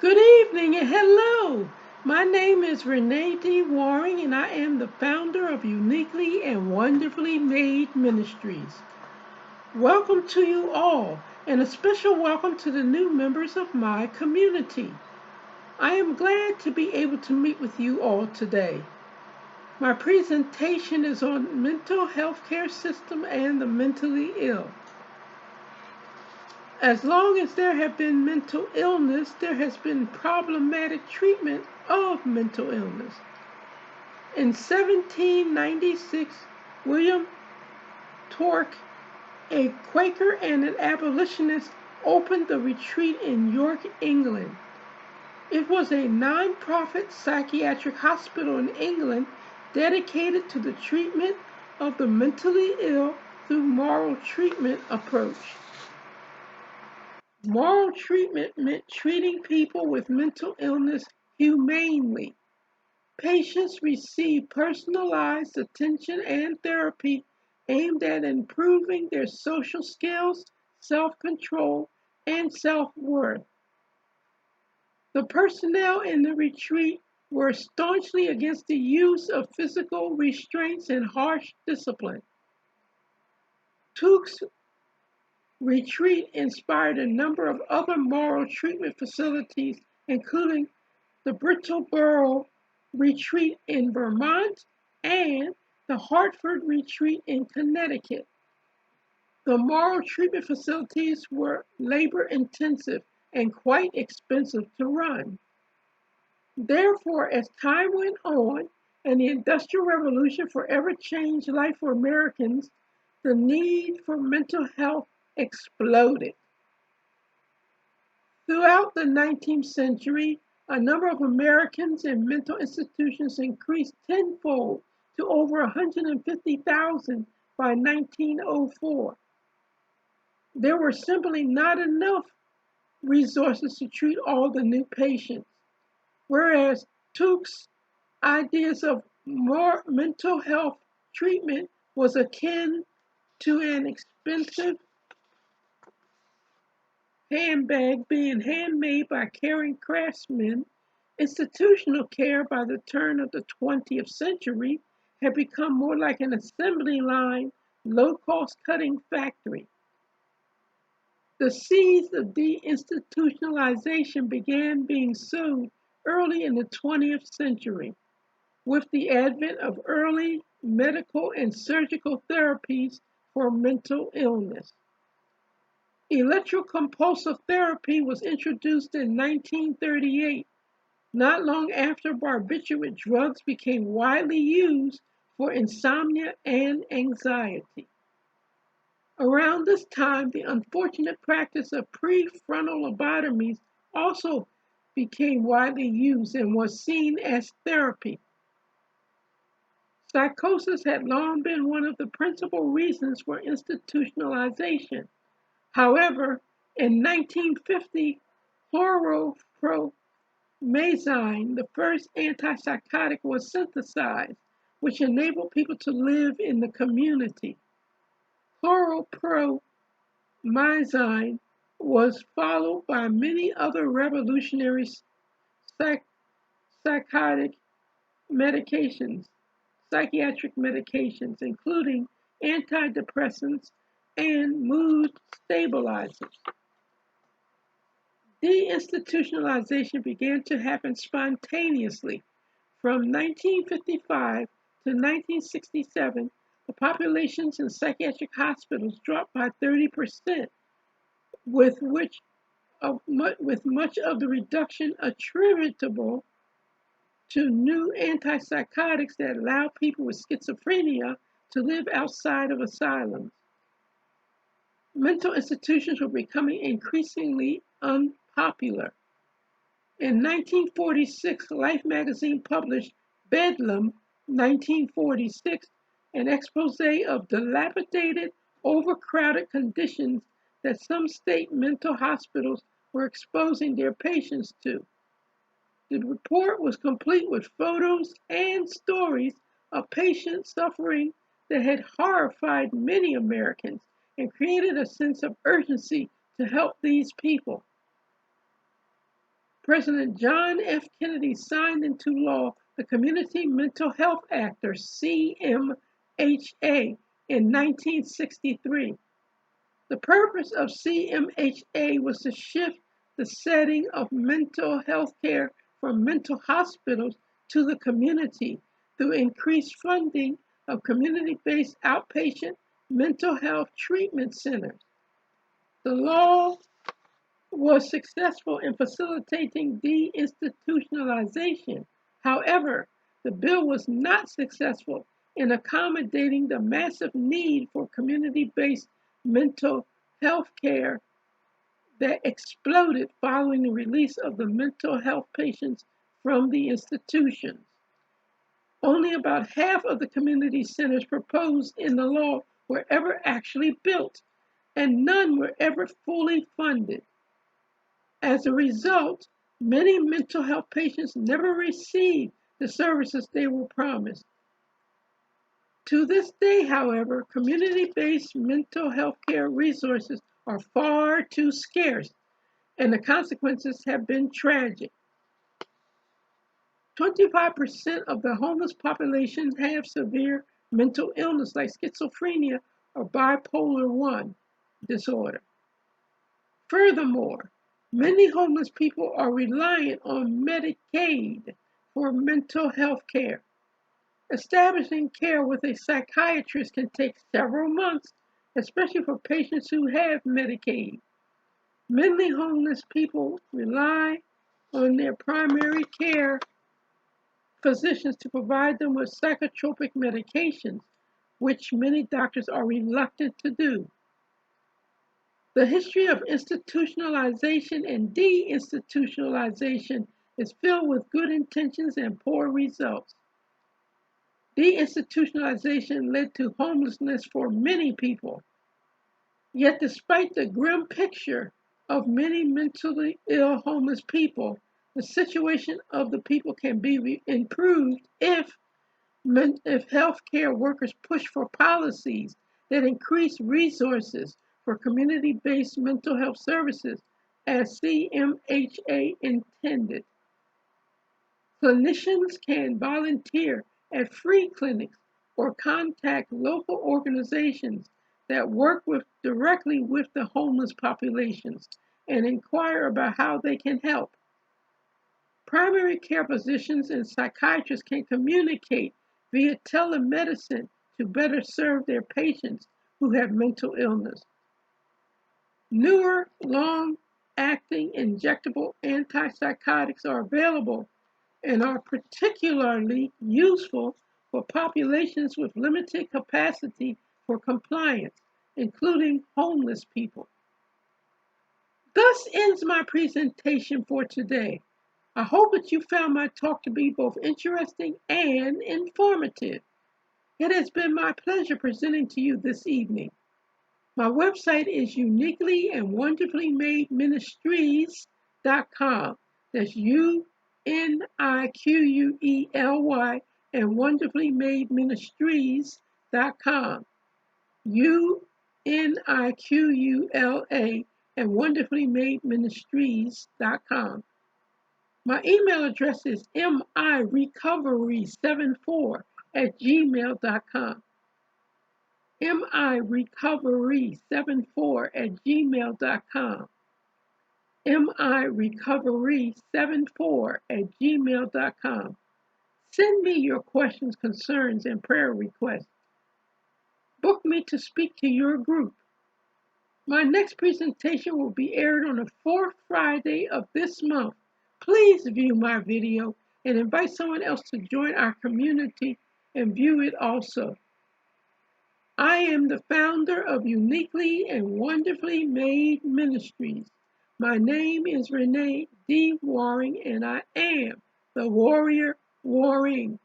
Good evening and hello. My name is Renee D. Waring, and I am the founder of Uniquely and Wonderfully Made Ministries. Welcome to you all, and a special welcome to the new members of my community. I am glad to be able to meet with you all today. My presentation is on mental health care system and the mentally ill. As long as there have been mental illness, there has been problematic treatment of mental illness. In 1796, William Torke, a Quaker and an abolitionist, opened the retreat in York, England. It was a non-profit psychiatric hospital in England dedicated to the treatment of the mentally ill through moral treatment approach. Moral treatment meant treating people with mental illness humanely. Patients receive personalized attention and therapy aimed at improving their social skills, self control, and self worth. The personnel in the retreat were staunchly against the use of physical restraints and harsh discipline. Tuke's retreat inspired a number of other moral treatment facilities, including the Brittleboro Retreat in Vermont and the Hartford Retreat in Connecticut. The moral treatment facilities were labor intensive and quite expensive to run. Therefore, as time went on and the Industrial Revolution forever changed life for Americans, the need for mental health exploded. Throughout the 19th century, a number of Americans in mental institutions increased tenfold to over 150,000 by 1904. There were simply not enough resources to treat all the new patients, whereas Tuke's ideas of more mental health treatment was akin to an expensive handbag being handmade by caring craftsmen. Institutional care by the turn of the 20th century had become more like an assembly line, low cost cutting factory. The seeds of deinstitutionalization began being sowed early in the 20th century with the advent of early medical and surgical therapies for mental illness. Electrocompulsive therapy was introduced in 1938, not long after barbiturate drugs became widely used for insomnia and anxiety. Around this time, the unfortunate practice of prefrontal lobotomies also became widely used and was seen as therapy. Psychosis had long been one of the principal reasons for institutionalization. However, in 1950, chlorpromazine, the first antipsychotic, was synthesized, which enabled people to live in the community. Chlorpromazine was followed by many other revolutionary psych- psychotic medications, psychiatric medications, including antidepressants and mood stabilizers. Deinstitutionalization began to happen spontaneously. From 1955 to 1967, the populations in psychiatric hospitals dropped by 30%, with with much of the reduction attributable to new antipsychotics that allow people with schizophrenia to live outside of asylums. Mental institutions were becoming increasingly unpopular. In 1946, Life magazine published Bedlam 1946, an expose of dilapidated, overcrowded conditions that some state mental hospitals were exposing their patients to. The report was complete with photos and stories of patients suffering that had horrified many Americans and created a sense of urgency to help these people. President John F. Kennedy signed into law the Community Mental Health Act, or CMHA, in 1963. The purpose of CMHA was to shift the setting of mental health care from mental hospitals to the community through increased funding of community-based outpatient mental health treatment centers. The law was successful in facilitating deinstitutionalization. However, the bill was not successful in accommodating the massive need for community-based mental health care that exploded following the release of the mental health patients from the institutions. Only about half of the community centers proposed in the law were ever actually built, and none were ever fully funded. As a result, many mental health patients never received the services they were promised. To this day, however, community-based mental health care resources are far too scarce, and the consequences have been tragic. 25% of the homeless population have severe mental illness like schizophrenia or bipolar 1 disorder. Furthermore, many homeless people are reliant on Medicaid for mental health care. Establishing care with a psychiatrist can take several months, especially for patients who have Medicaid. Mentally homeless people rely on their primary care physicians to provide them with psychotropic medications, which many doctors are reluctant to do. The history of institutionalization and deinstitutionalization is filled with good intentions and poor results. Deinstitutionalization led to homelessness for many people. Yet, despite the grim picture of many mentally ill homeless people, the situation of the people can be improved if healthcare workers push for policies that increase resources for community-based mental health services as CMHA intended. Clinicians can volunteer at free clinics or contact local organizations that work directly with the homeless populations and inquire about how they can help. Primary care physicians and psychiatrists can communicate via telemedicine to better serve their patients who have mental illness. Newer, long-acting injectable antipsychotics are available and are particularly useful for populations with limited capacity for compliance, including homeless people. Thus ends my presentation for today. I hope that you found my talk to be both interesting and informative. It has been my pleasure presenting to you this evening. My website is uniquely and wonderfully made ministries.com. That's UNIQUELY and wonderfully made ministries.com. UNIQULA and wonderfully made ministries.com. My email address is mirecovery74@gmail.com. mirecovery74@gmail.com. mirecovery74@gmail.com. Send me your questions, concerns, and prayer requests. Book me to speak to your group. My next presentation will be aired on the fourth Friday of this month. Please view my video and invite someone else to join our community and view it also. I am the founder of Uniquely and Wonderfully Made Ministries. My name is Renee D. Waring, and I am the Warrior Warring.